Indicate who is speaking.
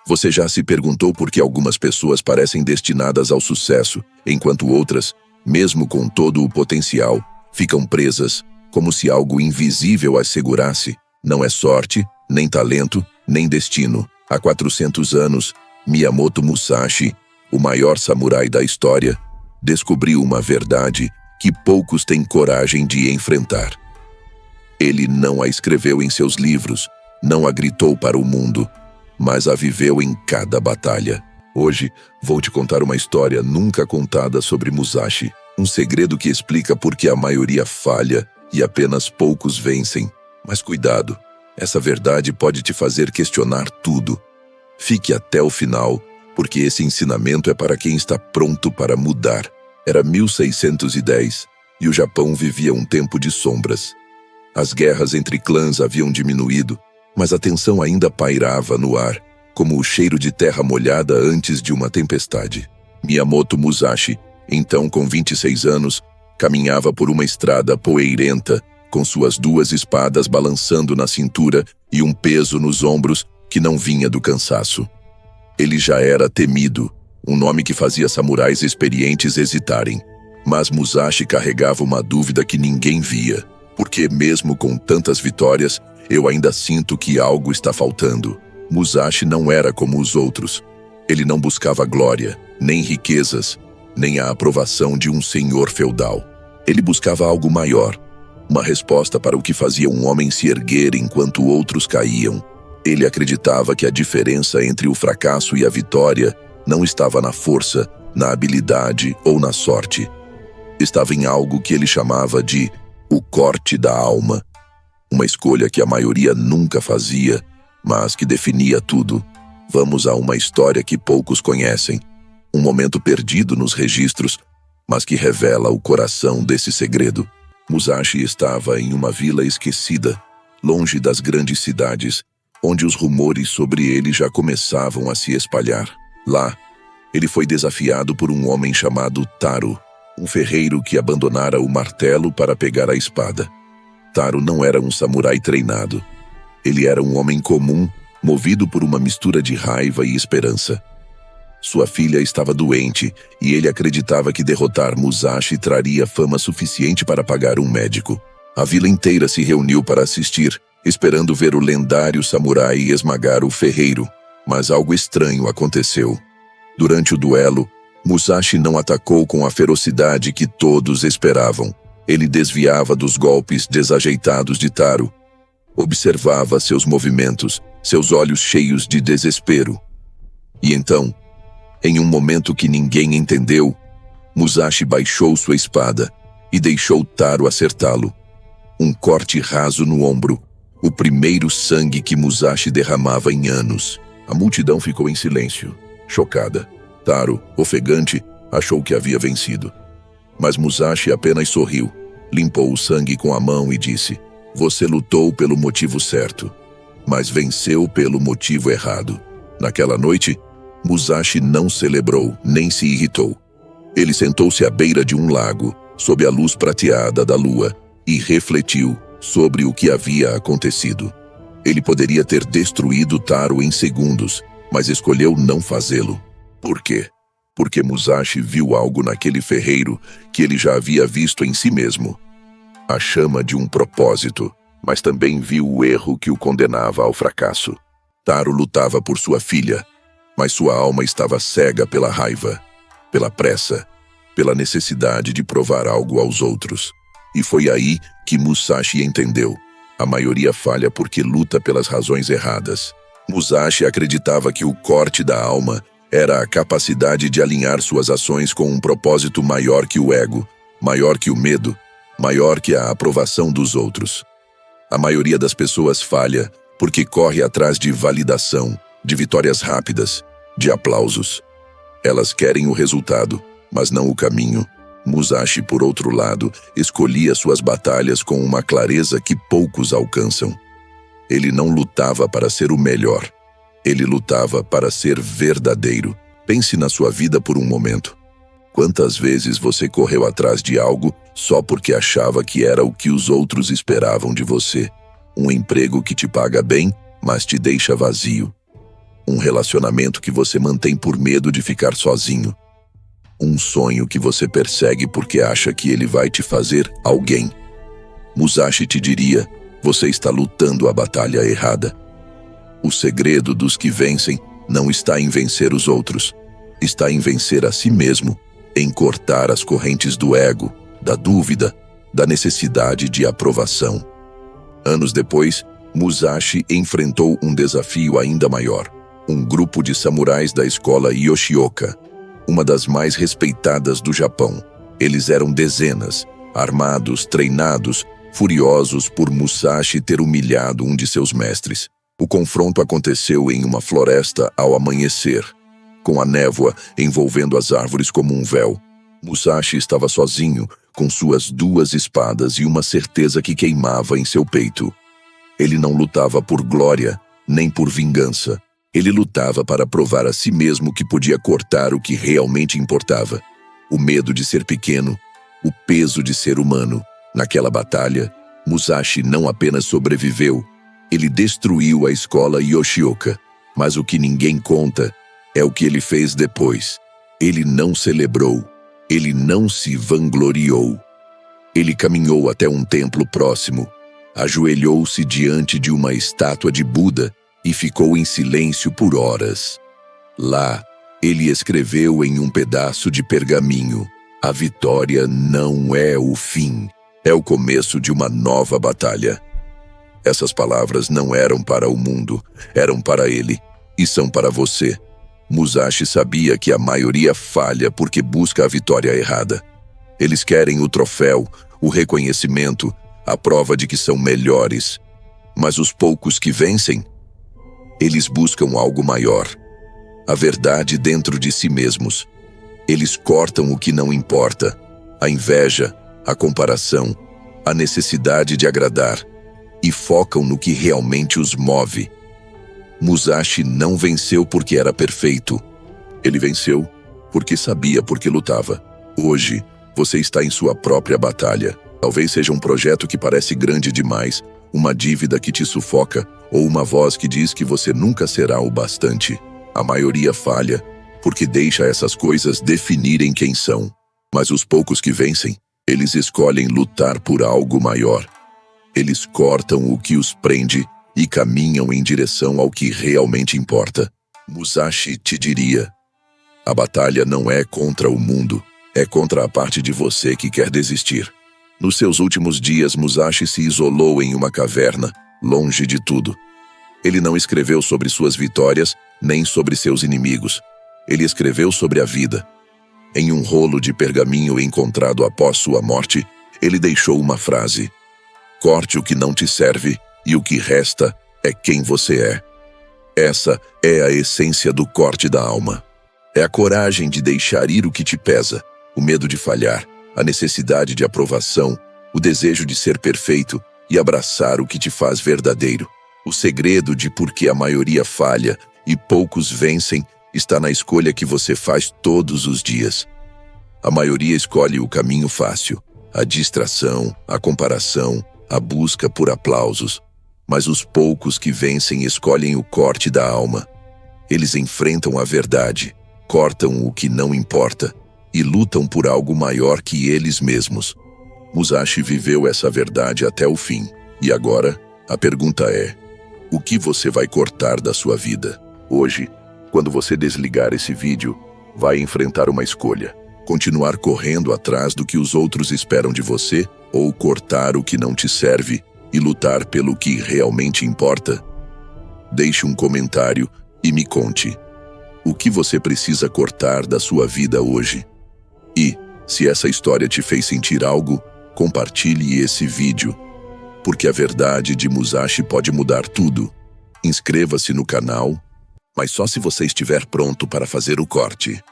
Speaker 1: Você já se perguntou por que algumas pessoas parecem destinadas ao sucesso, enquanto outras, mesmo com todo o potencial, ficam presas, como se algo invisível as segurasse? Não é sorte, nem talento, nem destino. Há 400 anos, Miyamoto Musashi, o maior samurai da história, descobriu uma verdade que poucos têm coragem de enfrentar. Ele não a escreveu em seus livros, não a gritou para o mundo, mas a viveu em cada batalha. Hoje, vou te contar uma história nunca contada sobre Musashi, um segredo que explica por que a maioria falha e apenas poucos vencem. Mas cuidado, essa verdade pode te fazer questionar tudo. Fique até o final, porque esse ensinamento é para quem está pronto para mudar. Era 1610 e o Japão vivia um tempo de sombras. As guerras entre clãs haviam diminuído, mas a tensão ainda pairava no ar, como o cheiro de terra molhada antes de uma tempestade. Miyamoto Musashi, então com 26 anos, caminhava por uma estrada poeirenta, com suas 2 espadas balançando na cintura e um peso nos ombros que não vinha do cansaço. Ele já era temido, um nome que fazia samurais experientes hesitarem. Mas Musashi carregava uma dúvida que ninguém via, porque mesmo com tantas vitórias, eu ainda sinto que algo está faltando. Musashi não era como os outros. Ele não buscava glória, nem riquezas, nem a aprovação de um senhor feudal. Ele buscava algo maior, uma resposta para o que fazia um homem se erguer enquanto outros caíam. Ele acreditava que a diferença entre o fracasso e a vitória não estava na força, na habilidade ou na sorte. Estava em algo que ele chamava de o corte da alma. Uma escolha que a maioria nunca fazia, mas que definia tudo. Vamos a uma história que poucos conhecem. Um momento perdido nos registros, mas que revela o coração desse segredo. Musashi estava em uma vila esquecida, longe das grandes cidades, onde os rumores sobre ele já começavam a se espalhar. Lá, ele foi desafiado por um homem chamado Taro, um ferreiro que abandonara o martelo para pegar a espada. Taro não era um samurai treinado. Ele era um homem comum, movido por uma mistura de raiva e esperança. Sua filha estava doente e ele acreditava que derrotar Musashi traria fama suficiente para pagar um médico. A vila inteira se reuniu para assistir, esperando ver o lendário samurai esmagar o ferreiro. Mas algo estranho aconteceu. Durante o duelo, Musashi não atacou com a ferocidade que todos esperavam. Ele desviava dos golpes desajeitados de Taro. Observava seus movimentos, seus olhos cheios de desespero. E então, em um momento que ninguém entendeu, Musashi baixou sua espada e deixou Taro acertá-lo. Um corte raso no ombro, o primeiro sangue que Musashi derramava em anos. A multidão ficou em silêncio, chocada. Taro, ofegante, achou que havia vencido. Mas Musashi apenas sorriu, limpou o sangue com a mão e disse: "Você lutou pelo motivo certo, mas venceu pelo motivo errado." Naquela noite, Musashi não celebrou, nem se irritou. Ele sentou-se à beira de um lago, sob a luz prateada da lua, e refletiu sobre o que havia acontecido. Ele poderia ter destruído Taro em segundos, mas escolheu não fazê-lo. Por quê? Porque Musashi viu algo naquele ferreiro que ele já havia visto em si mesmo. A chama de um propósito, mas também viu o erro que o condenava ao fracasso. Taro lutava por sua filha, mas sua alma estava cega pela raiva, pela pressa, pela necessidade de provar algo aos outros. E foi aí que Musashi entendeu. A maioria falha porque luta pelas razões erradas. Musashi acreditava que o corte da alma era a capacidade de alinhar suas ações com um propósito maior que o ego, maior que o medo, maior que a aprovação dos outros. A maioria das pessoas falha porque corre atrás de validação, de vitórias rápidas, de aplausos. Elas querem o resultado, mas não o caminho. Musashi, por outro lado, escolhia suas batalhas com uma clareza que poucos alcançam. Ele não lutava para ser o melhor. Ele lutava para ser verdadeiro. Pense na sua vida por um momento. Quantas vezes você correu atrás de algo só porque achava que era o que os outros esperavam de você? Um emprego que te paga bem, mas te deixa vazio. Um relacionamento que você mantém por medo de ficar sozinho. Um sonho que você persegue porque acha que ele vai te fazer alguém. Musashi te diria: você está lutando a batalha errada. O segredo dos que vencem não está em vencer os outros, está em vencer a si mesmo, em cortar as correntes do ego, da dúvida, da necessidade de aprovação. Anos depois, Musashi enfrentou um desafio ainda maior. Um grupo de samurais da escola Yoshioka, uma das mais respeitadas do Japão. Eles eram dezenas, armados, treinados, furiosos por Musashi ter humilhado um de seus mestres. O confronto aconteceu em uma floresta ao amanhecer, com a névoa envolvendo as árvores como um véu. Musashi estava sozinho, com suas 2 espadas e uma certeza que queimava em seu peito. Ele não lutava por glória, nem por vingança. Ele lutava para provar a si mesmo que podia cortar o que realmente importava. O medo de ser pequeno, o peso de ser humano. Naquela batalha, Musashi não apenas sobreviveu, ele destruiu a escola Yoshioka. Mas o que ninguém conta é o que ele fez depois. Ele não celebrou, ele não se vangloriou. Ele caminhou até um templo próximo, ajoelhou-se diante de uma estátua de Buda e ficou em silêncio por horas. Lá, ele escreveu em um pedaço de pergaminho: a vitória não é o fim, é o começo de uma nova batalha. Essas palavras não eram para o mundo, eram para ele, e são para você. Musashi sabia que a maioria falha porque busca a vitória errada. Eles querem o troféu, o reconhecimento, a prova de que são melhores. Mas os poucos que vencem, eles buscam algo maior, a verdade dentro de si mesmos. Eles cortam o que não importa, a inveja, a comparação, a necessidade de agradar, e focam no que realmente os move. Musashi não venceu porque era perfeito. Ele venceu porque sabia por que lutava. Hoje, você está em sua própria batalha. Talvez seja um projeto que parece grande demais, uma dívida que te sufoca, ou uma voz que diz que você nunca será o bastante. A maioria falha porque deixa essas coisas definirem quem são. Mas os poucos que vencem, eles escolhem lutar por algo maior. Eles cortam o que os prende e caminham em direção ao que realmente importa. Musashi te diria: a batalha não é contra o mundo, é contra a parte de você que quer desistir. Nos seus últimos dias, Musashi se isolou em uma caverna, longe de tudo. Ele não escreveu sobre suas vitórias, nem sobre seus inimigos. Ele escreveu sobre a vida. Em um rolo de pergaminho encontrado após sua morte, ele deixou uma frase: corte o que não te serve, e o que resta é quem você é. Essa é a essência do corte da alma. É a coragem de deixar ir o que te pesa, o medo de falhar, a necessidade de aprovação, o desejo de ser perfeito e abraçar o que te faz verdadeiro. O segredo de por que a maioria falha e poucos vencem está na escolha que você faz todos os dias. A maioria escolhe o caminho fácil, a distração, a comparação, a busca por aplausos. Mas os poucos que vencem escolhem o corte da alma. Eles enfrentam a verdade, cortam o que não importa e lutam por algo maior que eles mesmos. Musashi viveu essa verdade até o fim. E agora, a pergunta é: o que você vai cortar da sua vida? Hoje, quando você desligar esse vídeo, vai enfrentar uma escolha: continuar correndo atrás do que os outros esperam de você ou cortar o que não te serve e lutar pelo que realmente importa? Deixe um comentário e me conte o que você precisa cortar da sua vida hoje. E, se essa história te fez sentir algo, compartilhe esse vídeo, porque a verdade de Musashi pode mudar tudo. Inscreva-se no canal, mas só se você estiver pronto para fazer o corte.